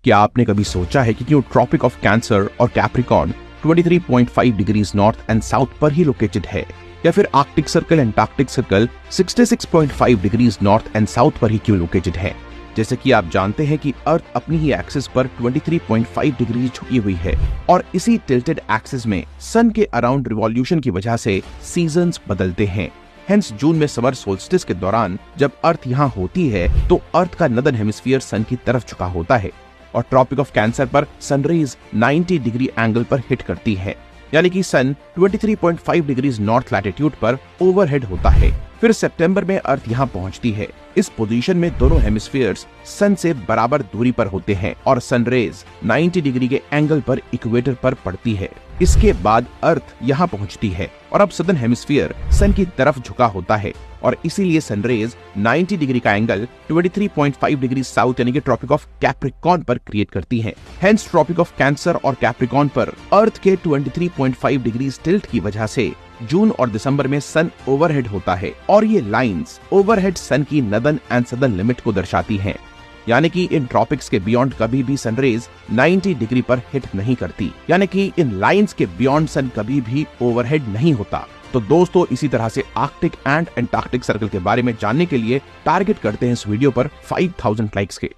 क्या आपने कभी सोचा है कि क्यों ट्रॉपिक ऑफ कैंसर और Capricorn 23.5 degrees north and south पर ही लोकेटेड है, या फिर Arctic Circle and Antarctic Circle 66.5 degrees north and south पर ही क्यों लोकेटेड है? जैसे कि आप जानते हैं कि अर्थ अपनी ही एक्सिस पर 23.5 डिग्री झुकी हुई है और इसी टिल्टेड एक्सिस में सन के अराउंड रिवॉल्यूशन की वजह से सीजन्स बदलते हैं। हेंस जून में समर सोल्स्टिस के दौरान जब अर्थ यहाँ होती है तो अर्थ का नदर्न हेमिस्फीयर सन की तरफ झुका होता है और ट्रॉपिक ऑफ कैंसर पर सनरेज 90 डिग्री एंगल पर हिट करती है, यानी कि सन 23.5 डिग्रीज नॉर्थ लैटिट्यूड पर ओवरहेड होता है। फिर सितंबर में अर्थ यहाँ पहुँचती है। इस पोजीशन में दोनों हेमिस्फीयर्स सन से बराबर दूरी पर होते हैं और सनरेज 90 डिग्री के एंगल पर इक्वेटर पर पड़ती है। इसके बाद अर्थ यहाँ पहुँचती है और अब सदर्न हेमिस्फीयर सन की तरफ झुका होता है और इसीलिए सनरेज 90 डिग्री का एंगल 23.5 डिग्री साउथ यानी कि ट्रॉपिक ऑफ कैप्रिकॉर्न पर क्रिएट करती है। हेंस ट्रॉपिक ऑफ कैंसर और कैप्रिकॉर्न पर अर्थ के 23.5 डिग्री टिल्ट की वजह से जून और दिसंबर में सन ओवरहेड होता है और ये लाइंस ओवरहेड सन की नदर्न एंड सदर्न लिमिट को दर्शाती हैं, यानी कि इन ट्रॉपिक्स के बियॉन्ड कभी भी सनरेज 90 डिग्री पर हिट नहीं करती, यानी कि इन लाइंस के बियॉन्ड सन कभी भी ओवरहेड नहीं होता। तो दोस्तों, इसी तरह से आर्कटिक एंड एंटार्कटिक सर्कल के बारे में जानने के लिए टारगेट करते हैं इस वीडियो पर 5000 लाइक्स के।